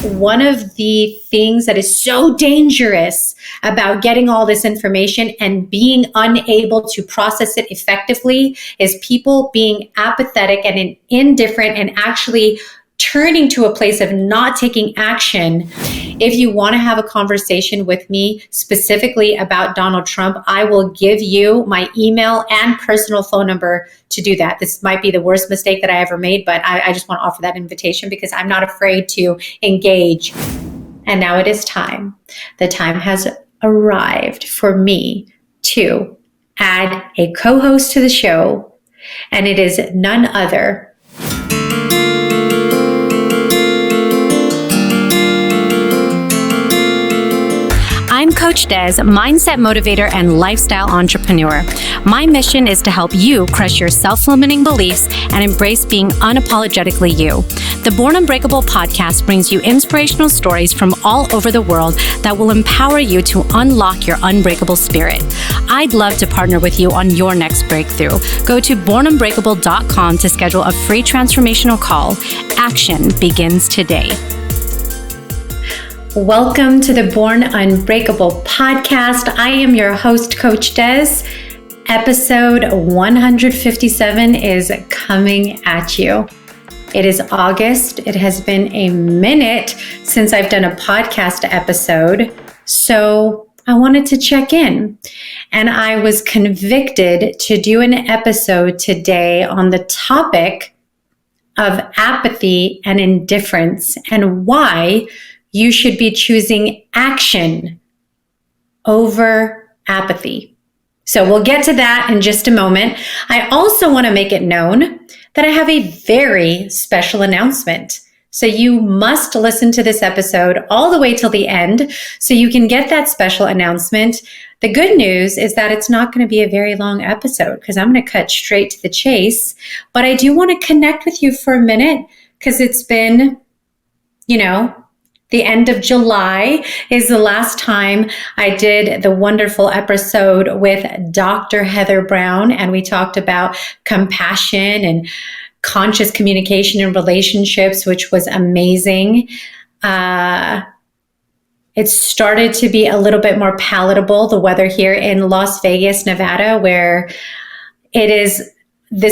one of the things that is so dangerous about getting all this information and being unable to process it effectively is people being apathetic and indifferent and actually turning to a place of not taking action. If you want to have a conversation with me specifically about Donald Trump, I will give you my email and personal phone number to do that. This might be the worst mistake that I ever made, but I just want to offer that invitation because I'm not afraid to engage. And now it is time. The time has arrived for me to add a co-host to the show, and it is none other I'm Coach Des, mindset motivator and lifestyle entrepreneur. My mission is to help you crush your self-limiting beliefs and embrace being unapologetically you. The Born Unbreakable podcast brings you inspirational stories from all over the world that will empower you to unlock your unbreakable spirit. I'd love to partner with you on your next breakthrough. Go to bornunbreakable.com to schedule a free transformational call. Action begins today. Welcome to the Born Unbreakable podcast. I am your host, Coach Des. Episode 157 is coming at you. It is August. It has been a minute since I've done a podcast episode, so I wanted to check in. And I was convicted to do an episode today on the topic of apathy and indifference and why you should be choosing action over apathy. So we'll get to that in just a moment. I also want to make it known that I have a very special announcement. So you must listen to this episode all the way till the end so you can get that special announcement. The good news is that it's not going to be a very long episode because I'm going to cut straight to the chase. But I do want to connect with you for a minute because it's been, the end of July is the last time I did the wonderful episode with Dr. Heather Brown, and we talked about compassion and conscious communication in relationships, which was amazing. It started to be a little bit more palatable, the weather here in Las Vegas, Nevada, where this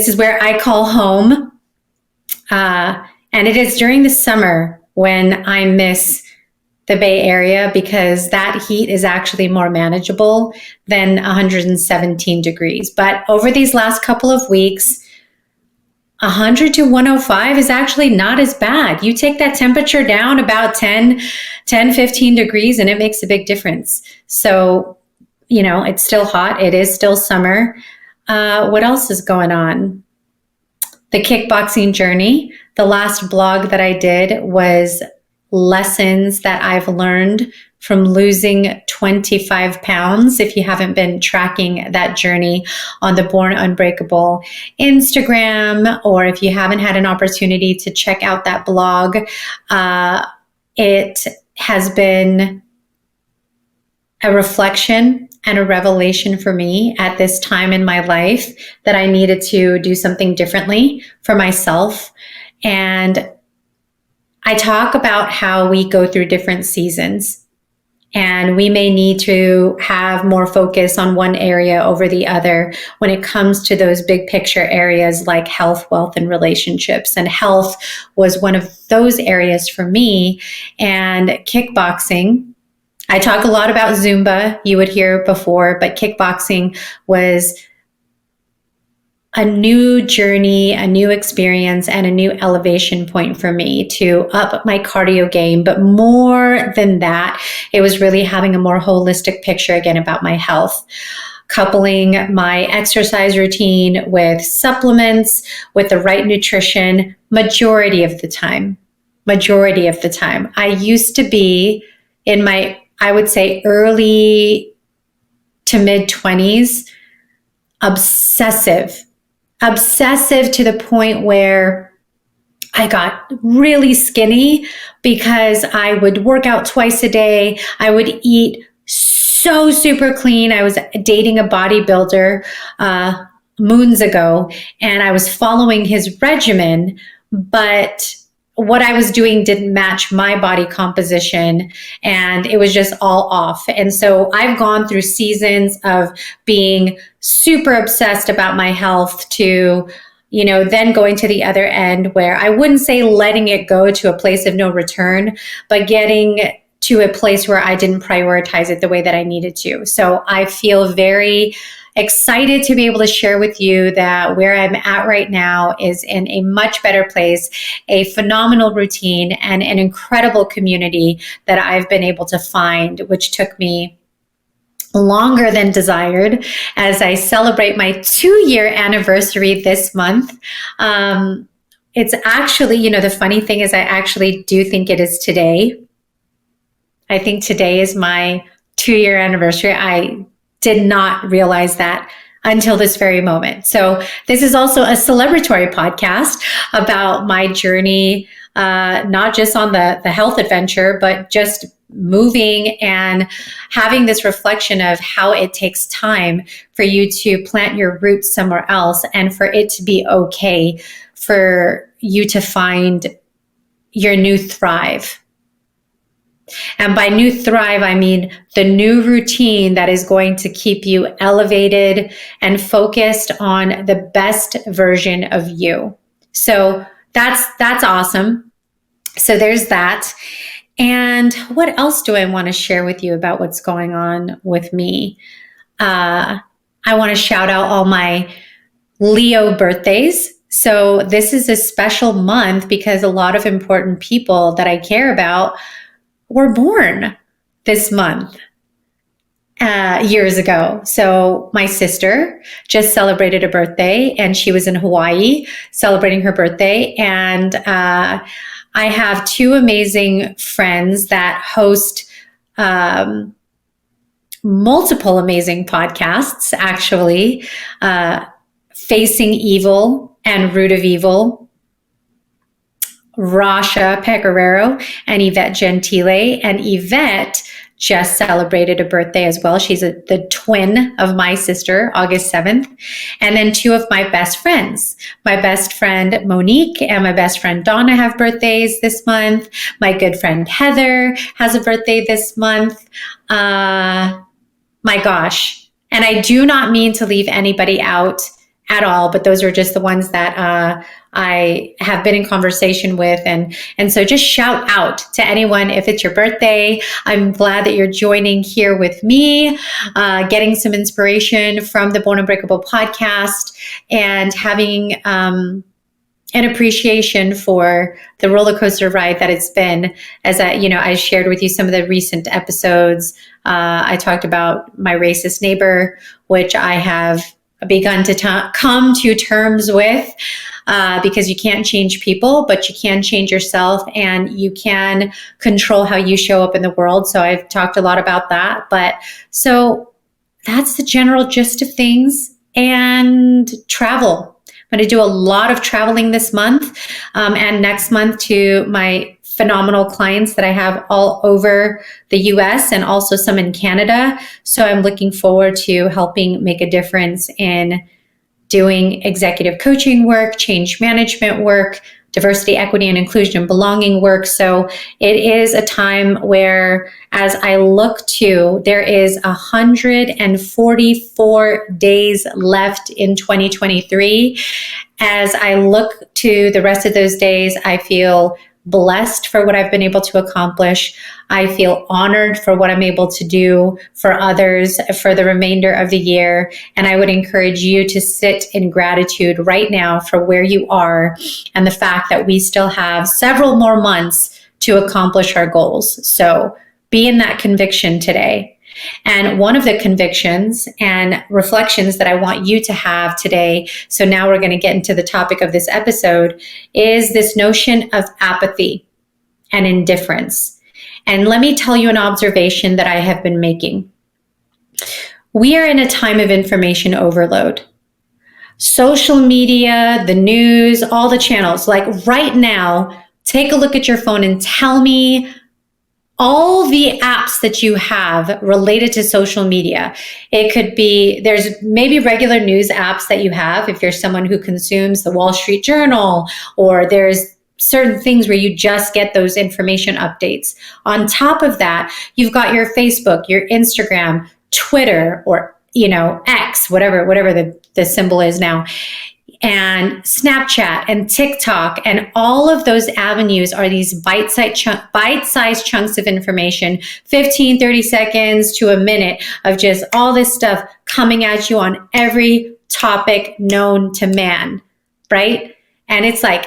is where I call home. And it is during the summer when I miss the Bay Area because that heat is actually more manageable than 117 degrees. But over these last couple of weeks, 100 to 105 is actually not as bad. You take that temperature down about 10, 15 degrees and it makes a big difference. So, it's still hot. It is still summer. What else is going on? The kickboxing journey. The last blog that I did was lessons that I've learned from losing 25 pounds. If you haven't been tracking that journey on the Born Unbreakable Instagram, or if you haven't had an opportunity to check out that blog, it has been a reflection and a revelation for me at this time in my life that I needed to do something differently for myself. And I talk about how we go through different seasons and we may need to have more focus on one area over the other when it comes to those big picture areas like health, wealth, and relationships. And health was one of those areas for me. And kickboxing, I talk a lot about Zumba, you would hear before, but kickboxing was a new journey, a new experience, and a new elevation point for me to up my cardio game. But more than that, it was really having a more holistic picture again about my health, coupling my exercise routine with supplements, with the right nutrition, majority of the time. I used to be in my, I would say, early to mid 20s, obsessive to the point where I got really skinny because I would work out twice a day. I would eat so super clean. I was dating a bodybuilder moons ago, and I was following his regimen, but what I was doing didn't match my body composition, and it was just all off. And so I've gone through seasons of being super obsessed about my health to, then going to the other end where I wouldn't say letting it go to a place of no return, but getting to a place where I didn't prioritize it the way that I needed to. So I feel very excited to be able to share with you that where I'm at right now is in a much better place, a phenomenal routine, and an incredible community that I've been able to find, which took me longer than desired as I celebrate my 2-year anniversary this month. It's actually, the funny thing is I actually do think it is today. I think today is my 2-year anniversary. I did not realize that until this very moment. So this is also a celebratory podcast about my journey, not just on the health adventure, but just moving and having this reflection of how it takes time for you to plant your roots somewhere else and for it to be okay for you to find your new thrive. And by new thrive, I mean the new routine that is going to keep you elevated and focused on the best version of you. So that's awesome. So there's that. And what else do I want to share with you about what's going on with me? I want to shout out all my Leo birthdays. So this is a special month because a lot of important people that I care about were born this month, years ago. So my sister just celebrated a birthday and she was in Hawaii celebrating her birthday. And I have 2 amazing friends that host multiple amazing podcasts, actually, Facing Evil and Root of Evil. Rasha Pecoraro and Yvette Gentile. And Yvette just celebrated a birthday as well. She's the twin of my sister, August 7th. And then 2 of my best friends. My best friend Monique and my best friend Donna have birthdays this month. My good friend Heather has a birthday this month. My gosh. And I do not mean to leave anybody out at all, but those are just the ones that I have been in conversation with. And so just shout out to anyone if it's your birthday. I'm glad that you're joining here with me, getting some inspiration from the Born Unbreakable podcast and having an appreciation for the roller coaster ride that it's been. As I shared with you some of the recent episodes. I talked about my racist neighbor, which I have begun to come to terms with, because you can't change people, but you can change yourself and you can control how you show up in the world. So I've talked a lot about that. But so that's the general gist of things. And travel. I'm going to do a lot of traveling this month and next month to my phenomenal clients that I have all over the US and also some in Canada. So I'm looking forward to helping make a difference in doing executive coaching work, change management work, diversity, equity, and inclusion and belonging work. So it is a time where, as I look to, there is 144 days left in 2023. As I look to the rest of those days, I feel blessed for what I've been able to accomplish. I feel honored for what I'm able to do for others for the remainder of the year. And I would encourage you to sit in gratitude right now for where you are and the fact that we still have several more months to accomplish our goals. So be in that conviction today. And one of the convictions and reflections that I want you to have today, so now we're going to get into the topic of this episode, is this notion of apathy and indifference. And let me tell you an observation that I have been making. We are in a time of information overload. Social media, the news, all the channels, like right now, take a look at your phone and tell me all the apps that you have related to social media. It could be, there's maybe regular news apps that you have if you're someone who consumes the Wall Street Journal, or there's certain things where you just get those information updates. On top of that, you've got your Facebook, your Instagram, Twitter, or, X, whatever the symbol is now, and Snapchat and TikTok, and all of those avenues are these bite-sized chunks of information, 15, 30 seconds to a minute of just all this stuff coming at you on every topic known to man, right? And it's like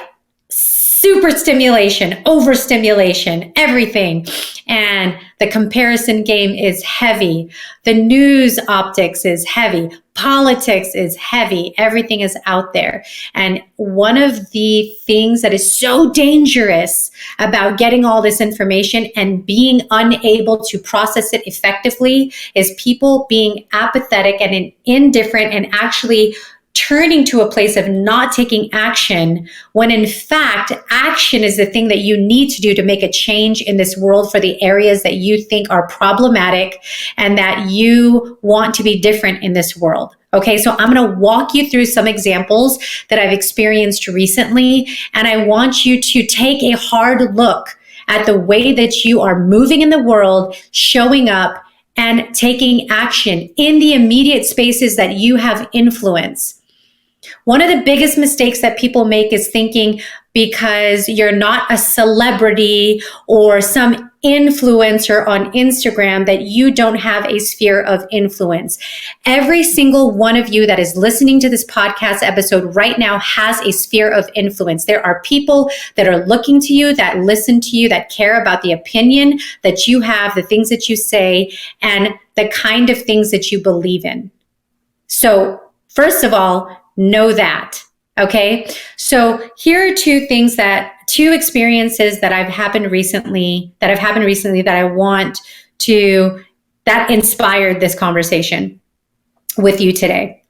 super stimulation, overstimulation, everything. And the comparison game is heavy. The news optics is heavy. Politics is heavy. Everything is out there. And one of the things that is so dangerous about getting all this information and being unable to process it effectively is people being apathetic and indifferent and actually turning to a place of not taking action, when in fact, action is the thing that you need to do to make a change in this world for the areas that you think are problematic and that you want to be different in this world. Okay, so I'm going to walk you through some examples that I've experienced recently, and I want you to take a hard look at the way that you are moving in the world, showing up, and taking action in the immediate spaces that you have influence. One of the biggest mistakes that people make is thinking because you're not a celebrity or some influencer on Instagram that you don't have a sphere of influence. Every single one of you that is listening to this podcast episode right now has a sphere of influence. There are people that are looking to you, that listen to you, that care about the opinion that you have, the things that you say, and the kind of things that you believe in. So, first of all, know that. Okay. So here are two experiences that have happened recently that I want to, that inspired this conversation with you today.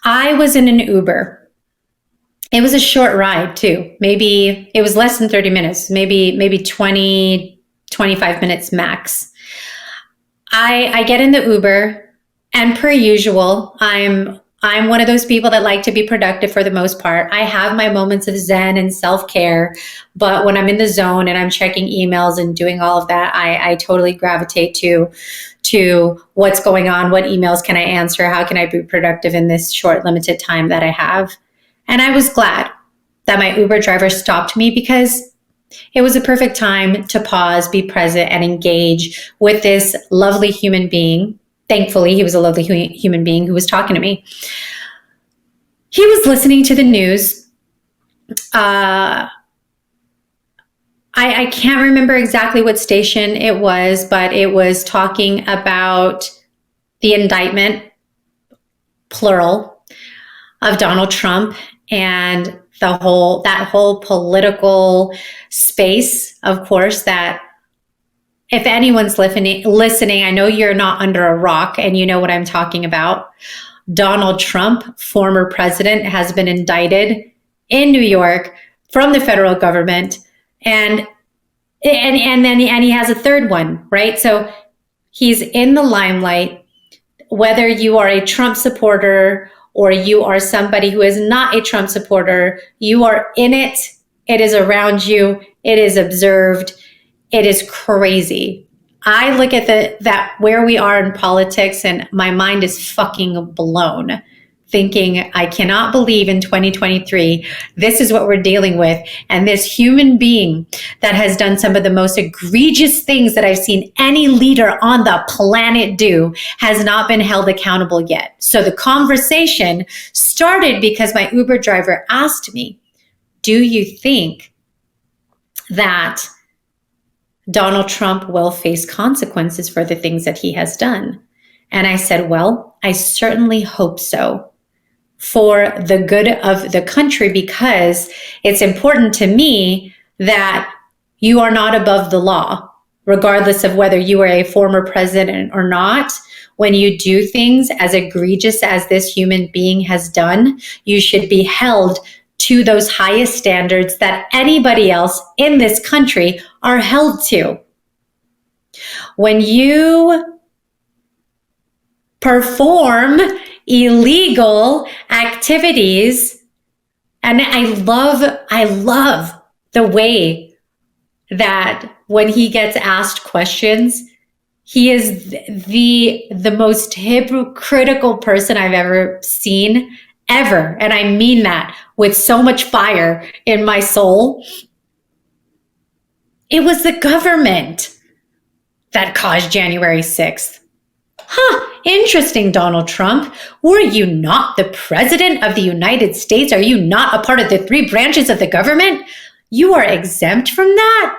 I was in an Uber. It was a short ride too. Maybe it was less than 30 minutes, maybe 20, 25 minutes max. I get in the Uber. And per usual, I'm one of those people that like to be productive for the most part. I have my moments of zen and self-care, but when I'm in the zone and I'm checking emails and doing all of that, I totally gravitate to what's going on, what emails can I answer, how can I be productive in this short, limited time that I have. And I was glad that my Uber driver stopped me because it was a perfect time to pause, be present, and engage with this lovely human being. Thankfully, he was a lovely human being who was talking to me. He was listening to the news. I can't remember exactly what station it was, but it was talking about the indictment, plural, of Donald Trump and that whole political space, of course, that if anyone's listening, I know you're not under a rock and you know what I'm talking about. Donald Trump, former president, has been indicted in New York from the federal government, and he has a third one, right? So he's in the limelight. Whether you are a Trump supporter or you are somebody who is not a Trump supporter, you are in it. It is around you. It is observed. It is crazy. I look at that where we are in politics and my mind is fucking blown, thinking I cannot believe in 2023, this is what we're dealing with. And this human being that has done some of the most egregious things that I've seen any leader on the planet do has not been held accountable yet. So the conversation started because my Uber driver asked me, do you think that Donald Trump will face consequences for the things that he has done? And I said, well, I certainly hope so, for the good of the country, because it's important to me that you are not above the law, regardless of whether you are a former president or not. When you do things as egregious as this human being has done, you should be held to those highest standards that anybody else in this country are held to. When you perform illegal activities And I love the way that when he gets asked questions, he is the most hypocritical person I've ever seen, ever. And I mean that with so much fire in my soul. It was the government that caused January 6th. Interesting, Donald Trump. Were you not the president of the United States? Are you not a part of the three branches of the government? You are exempt from that?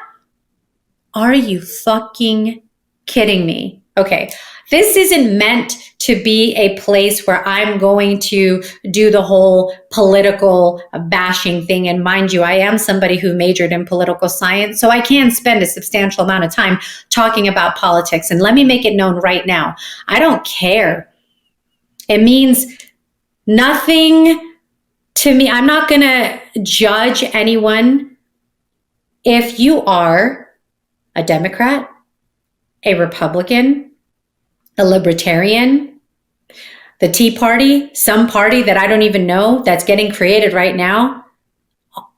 Are you fucking kidding me? Okay, this isn't meant to be a place where I'm going to do the whole political bashing thing. And mind you, I am somebody who majored in political science, so I can spend a substantial amount of time talking about politics. And let me make it known right now, I don't care. It means nothing to me. I'm not going to judge anyone if you are a Democrat, a Republican, a Libertarian, the Tea Party, some party that I don't even know that's getting created right now,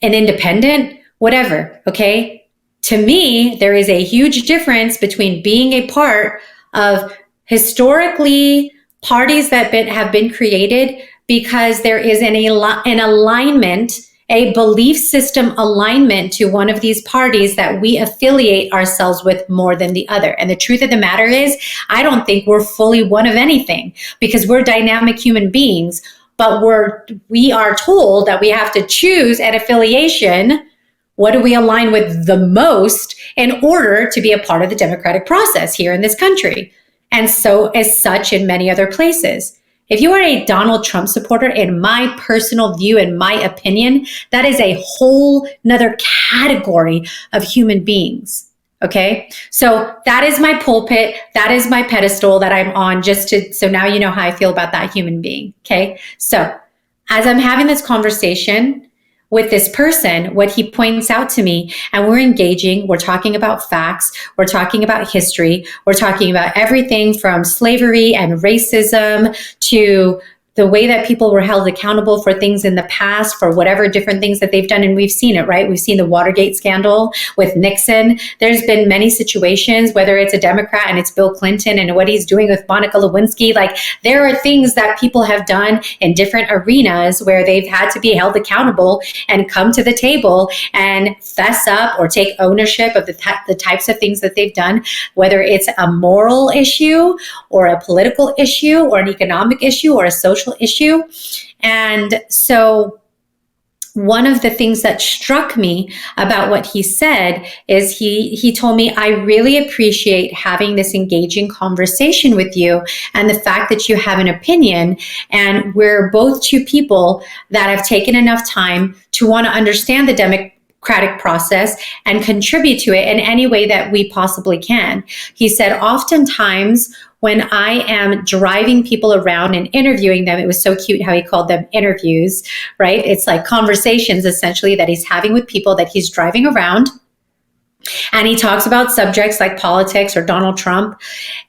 an independent, whatever, okay? To me, there is a huge difference between being a part of historically parties that have been created because there is an alignment, a belief system alignment to one of these parties that we affiliate ourselves with more than the other. And the truth of the matter is, I don't think we're fully one of anything because we're dynamic human beings, but we are told that we have to choose an affiliation. What do we align with the most in order to be a part of the democratic process here in this country? And so as such in many other places. If you are a Donald Trump supporter, in my personal view, in my opinion, that is a whole nother category of human beings. Okay. So that is my pulpit. That is my pedestal that I'm on so now you know how I feel about that human being. Okay. So as I'm having this conversation with this person, what he points out to me, and we're engaging, we're talking about facts, we're talking about history, we're talking about everything from slavery and racism to the way that people were held accountable for things in the past, for whatever different things that they've done. And we've seen it, right? We've seen the Watergate scandal with Nixon. There's been many situations, whether it's a Democrat and it's Bill Clinton and what he's doing with Monica Lewinsky. Like, there are things that people have done in different arenas where they've had to be held accountable and come to the table and fess up or take ownership of the types of things that they've done, whether it's a moral issue or a political issue or an economic issue or a social issue. And so one of the things that struck me about what he said is he told me, I really appreciate having this engaging conversation with you and the fact that you have an opinion. And we're both two people that have taken enough time to want to understand the democratic process and contribute to it in any way that we possibly can. He said, oftentimes when I am driving people around and interviewing them, it was so cute how he called them interviews, right? It's like conversations essentially that he's having with people that he's driving around. And he talks about subjects like politics or Donald Trump,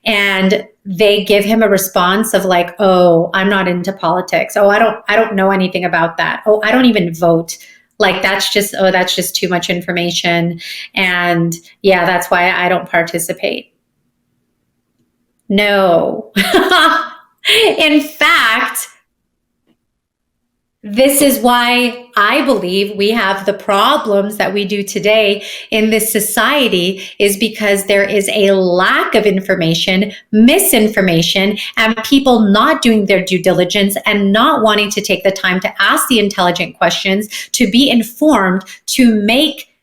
and they give him a response of like, oh, I'm not into politics. Oh, I don't know anything about that. Oh, I don't even vote. Like, that's just too much information. And yeah, that's why I don't participate. No. In fact, this is why I believe we have the problems that we do today in this society, is because there is a lack of information, misinformation, and people not doing their due diligence and not wanting to take the time to ask the intelligent questions, to be informed, to make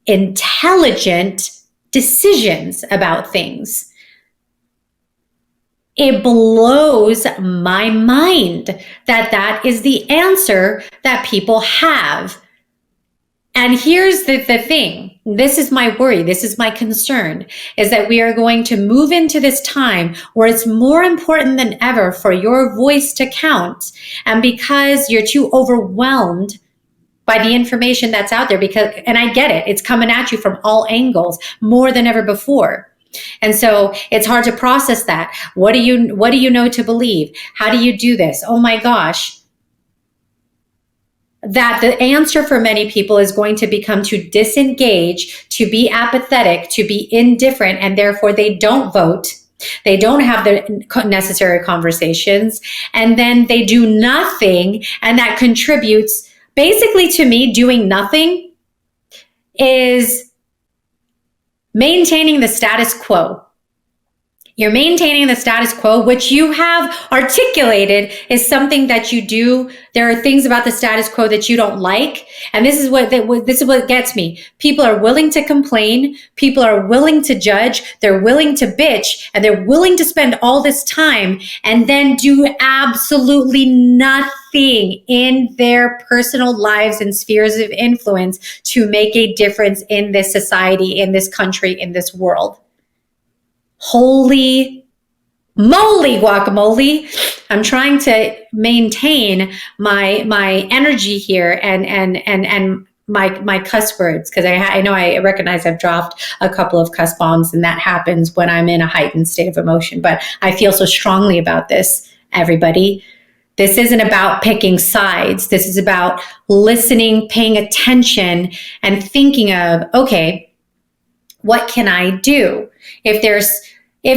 intelligent decisions about things. It blows my mind that is the answer that people have. And here's the thing. This is my worry. This is my concern, is that we are going to move into this time where it's more important than ever for your voice to count. And because you're too overwhelmed by the information that's out there, and I get it, it's coming at you from all angles more than ever before. And so it's hard to process that. What do you know to believe? How do you do this? Oh my gosh. that the answer for many people is going to become to disengage, to be apathetic, to be indifferent, and therefore they don't vote. They don't have the necessary conversations, and then they do nothing, and that contributes. Basically, to me, doing nothing is maintaining the status quo. You're maintaining the status quo, which you have articulated is something that you do. There are things about the status quo that you don't like. And this is what gets me. People are willing to complain. People are willing to judge. They're willing to bitch, and they're willing to spend all this time and then do absolutely nothing in their personal lives and spheres of influence to make a difference in this society, in this country, in this world. Holy moly guacamole. I'm trying to maintain my energy here and my cuss words, because I recognize I've dropped a couple of cuss bombs, and that happens when I'm in a heightened state of emotion. But I feel so strongly about this, everybody. This isn't about picking sides. This is about listening, paying attention, and thinking of, okay, what can I do? If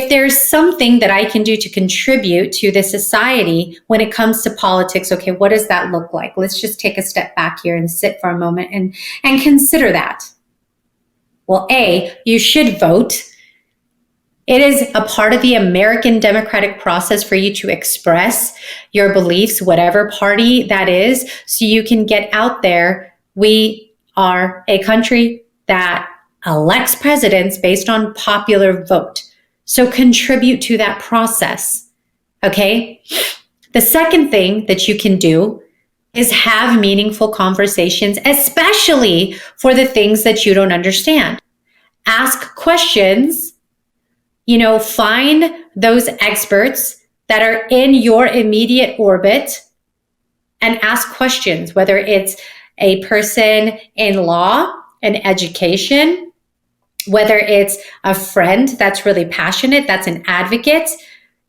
there's something that I can do to contribute to the society when it comes to politics, okay, what does that look like? Let's just take a step back here and sit for a moment and consider that. Well, A, you should vote. It is a part of the American democratic process for you to express your beliefs, whatever party that is, so you can get out there. We are a country that elects presidents based on popular vote. So contribute to that process, okay? The second thing that you can do is have meaningful conversations, especially for the things that you don't understand. Ask questions, find those experts that are in your immediate orbit and ask questions, whether it's a person in law, in education, whether it's a friend that's really passionate, that's an advocate,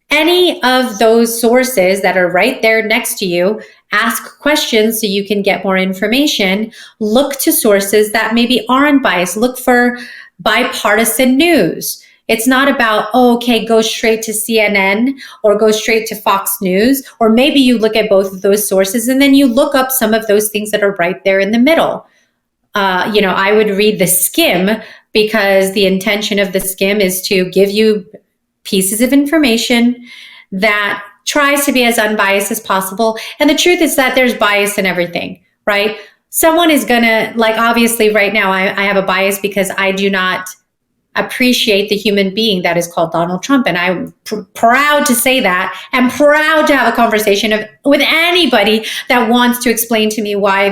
any of those sources that are right there next to you. Ask questions so you can get more information. Look to sources that maybe aren't biased. Look for bipartisan news. It's not about, go straight to CNN or go straight to Fox News, or maybe you look at both of those sources and then you look up some of those things that are right there in the middle. I would read the skim, because the intention of the skim is to give you pieces of information that tries to be as unbiased as possible. And the truth is that there's bias in everything, right? Someone is gonna, obviously right now I have a bias because I do not appreciate the human being that is called Donald Trump. And I'm proud to say that, and proud to have a conversation with anybody that wants to explain to me why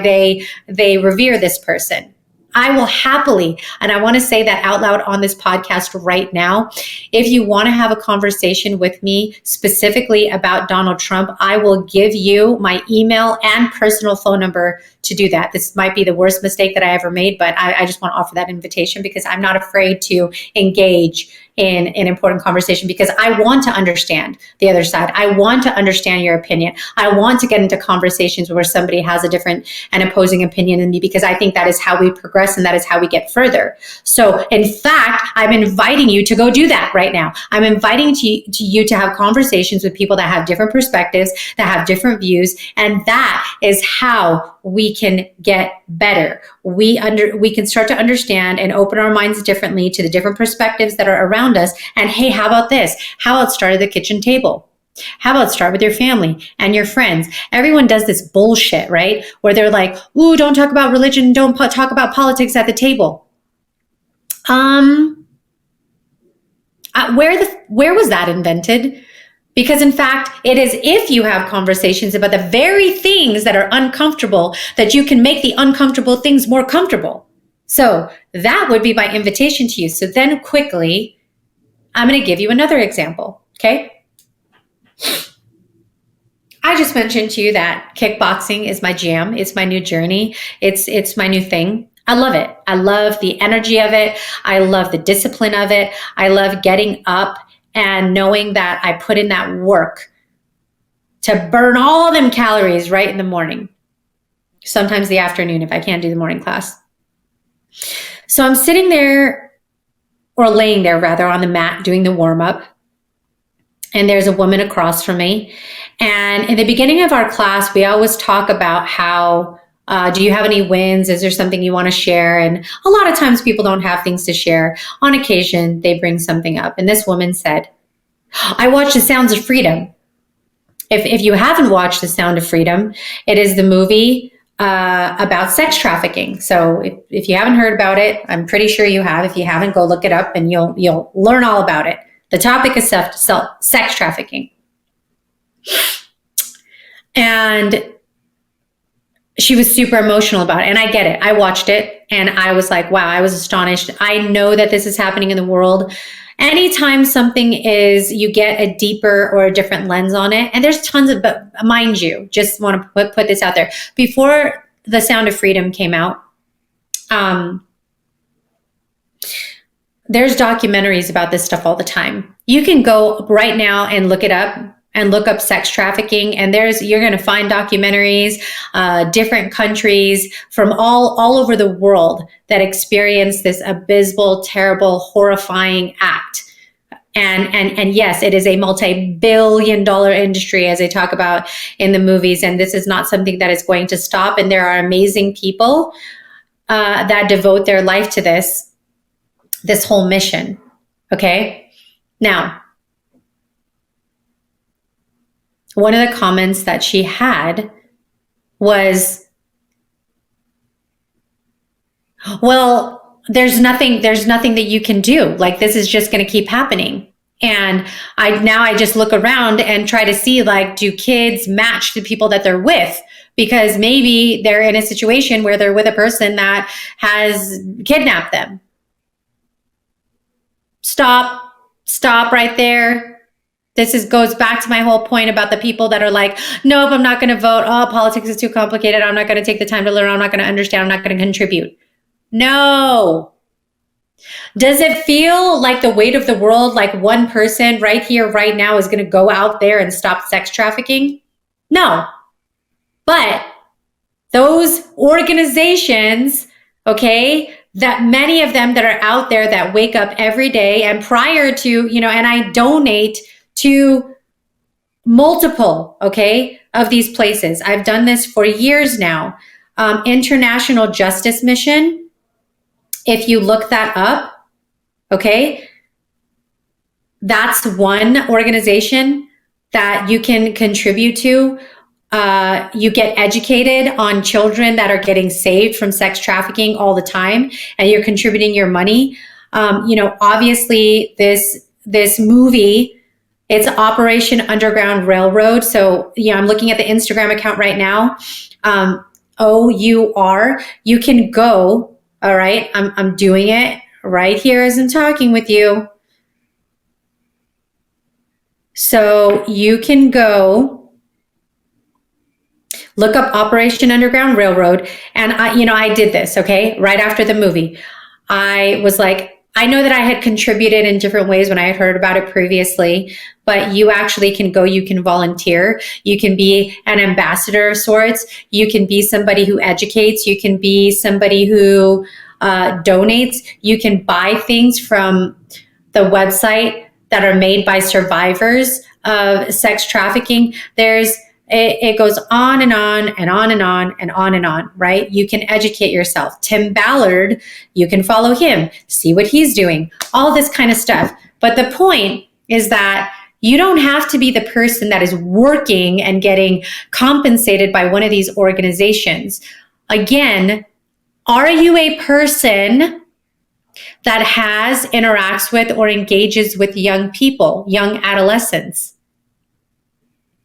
they revere this person. I will happily, and I want to say that out loud on this podcast right now, if you want to have a conversation with me specifically about Donald Trump, I will give you my email and personal phone number to do that. This might be the worst mistake that I ever made, but I just want to offer that invitation because I'm not afraid to engage in an important conversation, because I want to understand the other side. I want to understand your opinion. I want to get into conversations where somebody has a different and opposing opinion than me, because I think that is how we progress and that is how we get further. So in fact, I'm inviting you to go do that right now. I'm inviting you to have conversations with people that have different perspectives, that have different views, and that is how we can get better. We can start to understand and open our minds differently to the different perspectives that are around us. And hey, how about this? How about start at the kitchen table? How about start with your family and your friends? Everyone does this bullshit, right? Where they're like, ooh, don't talk about religion, don't talk about politics at the table. Where was that invented? Because in fact, it is if you have conversations about the very things that are uncomfortable that you can make the uncomfortable things more comfortable. So that would be my invitation to you. So then quickly, I'm going to give you another example, okay? I just mentioned to you that kickboxing is my jam. It's my new journey. It's my new thing. I love it. I love the energy of it. I love the discipline of it. I love getting up and knowing that I put in that work to burn all them calories right in the morning. sometimes the afternoon if I can't do the morning class. So I'm sitting there, or laying there rather, on the mat doing the warm-up. And there's a woman across from me. And in the beginning of our class, we always talk about how, do you have any wins? Is there something you want to share? And a lot of times people don't have things to share. On occasion, they bring something up. And this woman said, I watched The Sounds of Freedom. If you haven't watched The Sound of Freedom, it is the movie about sex trafficking. So if you haven't heard about it, I'm pretty sure you have. If you haven't, go look it up and you'll learn all about it. The topic is sex trafficking. And she was super emotional about it. And I get it. I watched it and I was like, wow, I was astonished. I know that this is happening in the world. Anytime something is, you get a deeper or a different lens on it. And there's tons of, but mind you, just want to put this out there. Before The Sound of Freedom came out, there's documentaries about this stuff all the time. You can go right now and look it up and look up sex trafficking. And you're going to find documentaries, different countries from all over the world that experience this abysmal, terrible, horrifying act. And yes, it is a multi-billion-dollar industry, as they talk about in the movies. And this is not something that is going to stop. And there are amazing people that devote their life to this whole mission. Okay. Now, one of the comments that she had was, well, there's nothing that you can do. Like, this is just going to keep happening. And I just look around and try to see, like, do kids match the people that they're with? Because maybe they're in a situation where they're with a person that has kidnapped them. Stop right there. This goes back to my whole point about the people that are like, nope, I'm not going to vote. Oh, politics is too complicated. I'm not going to take the time to learn. I'm not going to understand. I'm not going to contribute. No. Does it feel like the weight of the world, like one person right here, right now is going to go out there and stop sex trafficking? No. But those organizations, okay, that many of them that are out there that wake up every day and prior to, and I donate to multiple, okay, of these places. I've done this for years now. International Justice Mission, if you look that up, okay, that's one organization that you can contribute to. You get educated on children that are getting saved from sex trafficking all the time, and you're contributing your money. Obviously this movie, it's Operation Underground Railroad. So, I'm looking at the Instagram account right now. OUR. You can go. All right. I'm doing it right here as I'm talking with you. So you can go look up Operation Underground Railroad. And I did this, okay? Right after the movie, I was like, I know that I had contributed in different ways when I had heard about it previously, but you actually can go, you can volunteer, you can be an ambassador of sorts, you can be somebody who educates, you can be somebody who donates, you can buy things from the website that are made by survivors of sex trafficking. It goes on and on and on and on and on and on, right? You can educate yourself. Tim Ballard, you can follow him, see what he's doing, all this kind of stuff. But the point is that you don't have to be the person that is working and getting compensated by one of these organizations. Again, are you a person that interacts with or engages with young people, young adolescents?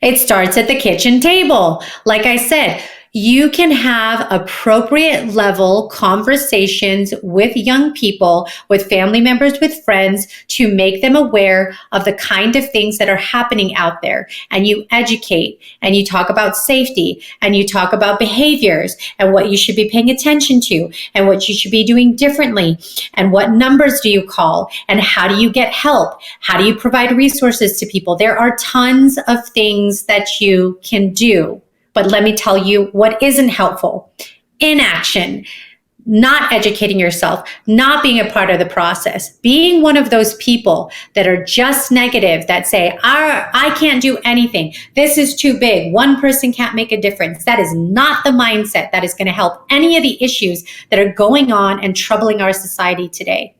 It starts at the kitchen table. Like I said, you can have appropriate level conversations with young people, with family members, with friends, to make them aware of the kind of things that are happening out there. And you educate, and you talk about safety, and you talk about behaviors, and what you should be paying attention to, and what you should be doing differently, and what numbers do you call, and how do you get help? How do you provide resources to people? There are tons of things that you can do. But let me tell you what isn't helpful. Inaction, not educating yourself, not being a part of the process, being one of those people that are just negative, that say, I can't do anything. This is too big. One person can't make a difference. That is not the mindset that is going to help any of the issues that are going on and troubling our society today.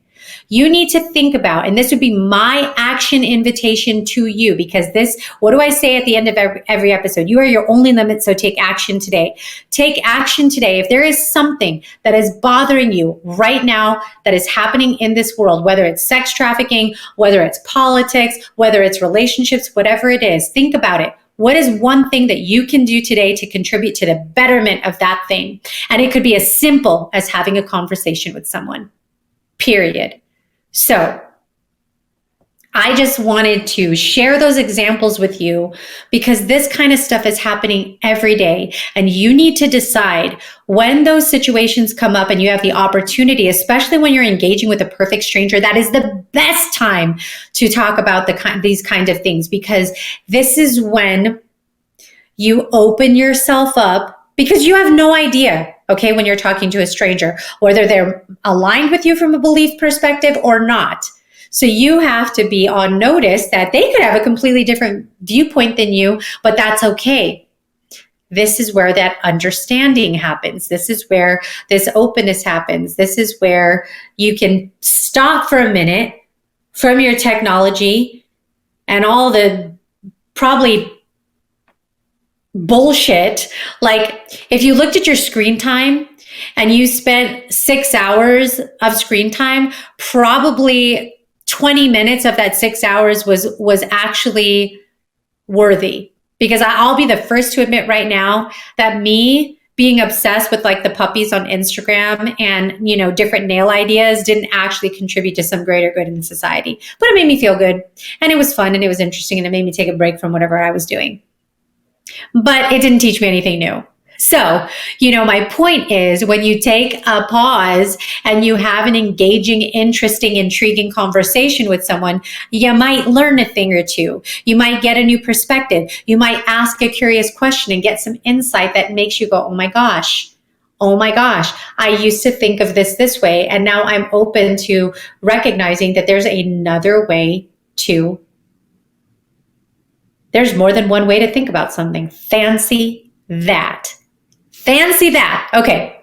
You need to think about, and this would be my action invitation to you, because this, what do I say at the end of every episode? You are your only limit, so take action today. Take action today. If there is something that is bothering you right now that is happening in this world, whether it's sex trafficking, whether it's politics, whether it's relationships, whatever it is, think about it. What is one thing that you can do today to contribute to the betterment of that thing? And it could be as simple as having a conversation with someone, period. So I just wanted to share those examples with you, because this kind of stuff is happening every day. And you need to decide when those situations come up and you have the opportunity, especially when you're engaging with a perfect stranger, that is the best time to talk about these kind of things, because this is when you open yourself up, because you have no idea, okay, when you're talking to a stranger, whether they're aligned with you from a belief perspective or not. So you have to be on notice that they could have a completely different viewpoint than you, but that's okay. This is where that understanding happens. This is where this openness happens. This is where you can stop for a minute from your technology and all the probably bullshit. Like if you looked at your screen time and you spent 6 hours of screen time, probably 20 minutes of that 6 hours was actually worthy. Because I'll be the first to admit right now that me being obsessed with like the puppies on Instagram and, you know, different nail ideas didn't actually contribute to some greater good in society. But it made me feel good, and it was fun, and it was interesting, and it made me take a break from whatever I was doing. But it didn't teach me anything new. So, you know, my point is, when you take a pause and you have an engaging, interesting, intriguing conversation with someone, you might learn a thing or two. You might get a new perspective. You might ask a curious question and get some insight that makes you go, oh my gosh, I used to think of this way. And now I'm open to recognizing that there's another way to. There's more than one way to think about something. Fancy that. Okay.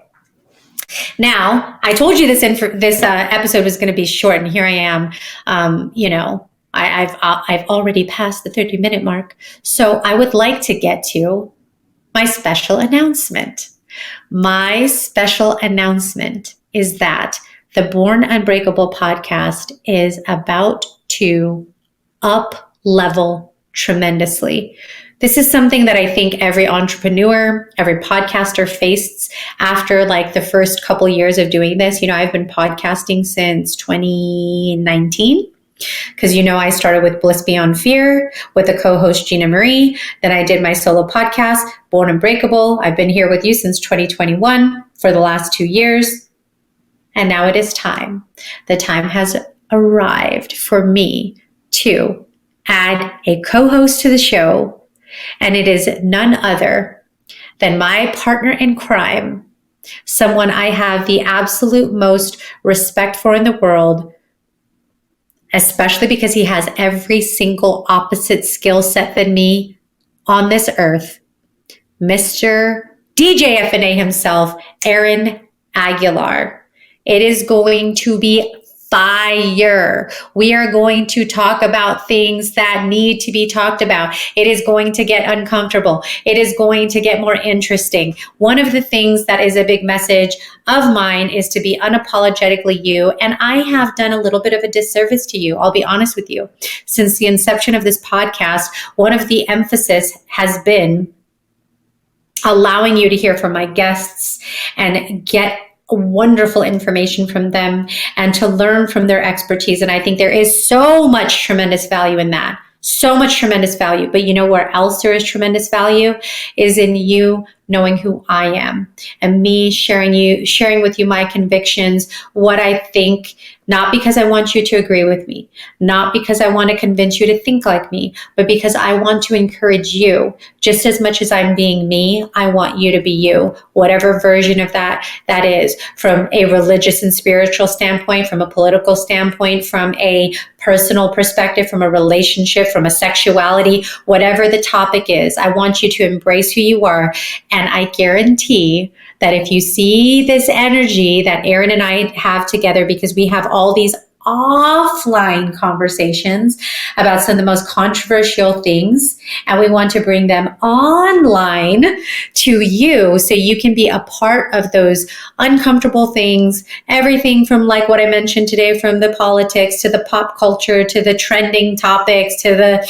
Now, I told you this episode was going to be short, and here I am. I've already passed the 30-minute mark. So I would like to get to my special announcement. My special announcement is that the Born Unbreakable podcast is about to up-level tremendously. This is something that I think every entrepreneur, every podcaster faced after like the first couple years of doing this. You know, I've been podcasting since 2019 because, you know, I started with Bliss Beyond Fear with the co-host Gina Marie. Then I did my solo podcast, Born Unbreakable. I've been here with you since 2021 for the last 2 years. And now it is time. The time has arrived for me to add a co-host to the show. And it is none other than my partner in crime, someone I have the absolute most respect for in the world, especially because he has every single opposite skill set than me on this earth, Mr. DJ FNA himself, Aaron Aguilar. It is going to be fire. We are going to talk about things that need to be talked about. It is going to get uncomfortable. It is going to get more interesting. One of the things that is a big message of mine is to be unapologetically you. And I have done a little bit of a disservice to you. I'll be honest with you. Since the inception of this podcast, one of the emphasis has been allowing you to hear from my guests and get wonderful information from them and to learn from their expertise. And I think there is so much tremendous value in that. So much tremendous value. But you know where else there is tremendous value is in you knowing who I am, and me sharing with you my convictions, what I think, not because I want you to agree with me, not because I want to convince you to think like me, but because I want to encourage you. Just as much as I'm being me, I want you to be you, whatever version of that is, from a religious and spiritual standpoint, from a political standpoint, from a personal perspective, from a relationship, from a sexuality, whatever the topic is. I want you to embrace who you are. And I guarantee that if you see this energy that Aaron and I have together, because we have all these offline conversations about some of the most controversial things, and we want to bring them online to you so you can be a part of those uncomfortable things, everything from, like what I mentioned today, from the politics to the pop culture to the trending topics to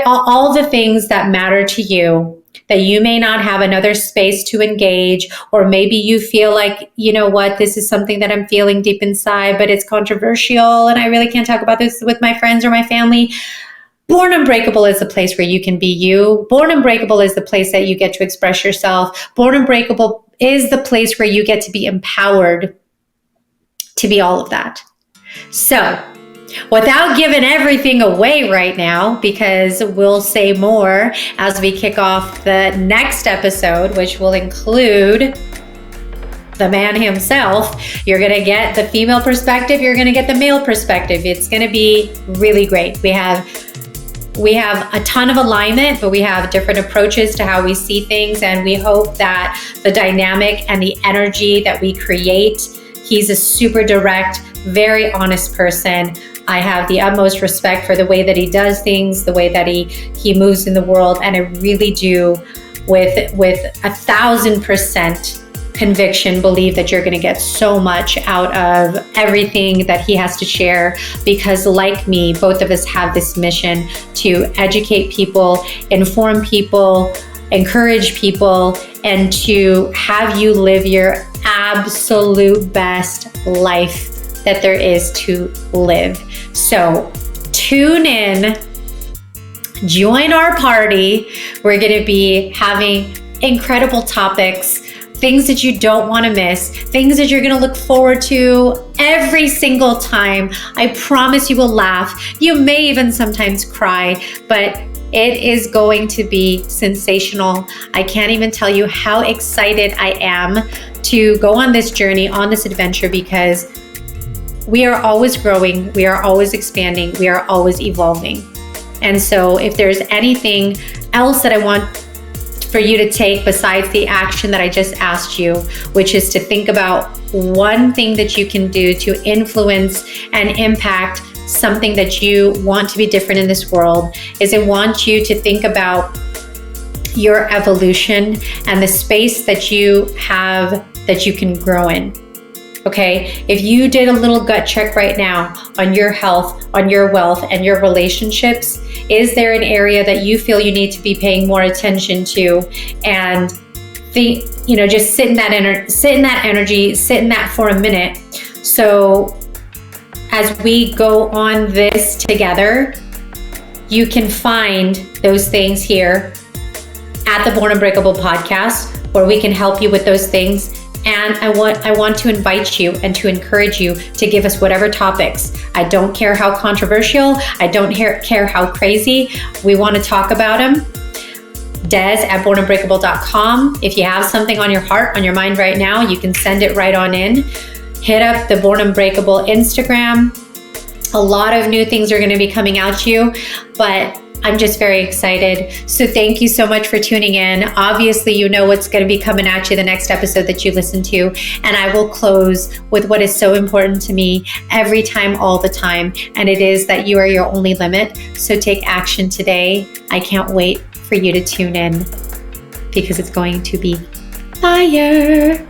all the things that matter to you, that you may not have another space to engage, or maybe you feel like, you know what, this is something that I'm feeling deep inside, but it's controversial and I really can't talk about this with my friends or my family. Born Unbreakable is the place where you can be you. Born Unbreakable is the place that you get to express yourself. Born Unbreakable is the place where you get to be empowered to be all of that. So, without giving everything away right now, because we'll say more as we kick off the next episode, which will include the man himself. You're going to get the female perspective. You're going to get the male perspective. It's going to be really great. We have a ton of alignment, but we have different approaches to how we see things. And we hope that the dynamic and the energy that we create, he's a super direct, very honest person. I have the utmost respect for the way that he does things, the way that he moves in the world. And I really do, with 1,000% conviction, believe that you're going to get so much out of everything that he has to share, because like me, both of us have this mission to educate people, inform people, encourage people, and to have you live your absolute best life that there is to live. So tune in, join our party. We're going to be having incredible topics, things that you don't want to miss, things that you're going to look forward to every single time. I promise you will laugh. You may even sometimes cry, but it is going to be sensational. I can't even tell you how excited I am to go on this journey, on this adventure, because we are always growing, we are always expanding, we are always evolving. And so if there's anything else that I want for you to take besides the action that I just asked you, which is to think about one thing that you can do to influence and impact something that you want to be different in this world, is I want you to think about your evolution and the space that you have that you can grow in. Okay, if you did a little gut check right now on your health, on your wealth, and your relationships, is there an area that you feel you need to be paying more attention to? And think, just sit in that energy, sit in that for a minute. So as we go on this together, you can find those things here at the Born Unbreakable podcast, where we can help you with those things. And I want to invite you and to encourage you to give us whatever topics. I don't care how controversial, I don't care how crazy, we want to talk about them. Des@bornunbreakable.com. If you have something on your heart, on your mind right now, you can send it right on in. Hit up the Born Unbreakable Instagram. A lot of new things are going to be coming out to you, but I'm just very excited. So thank you so much for tuning in. Obviously, you know what's going to be coming at you the next episode that you listen to. And I will close with what is so important to me every time, all the time. And it is that you are your only limit. So take action today. I can't wait for you to tune in, because it's going to be fire.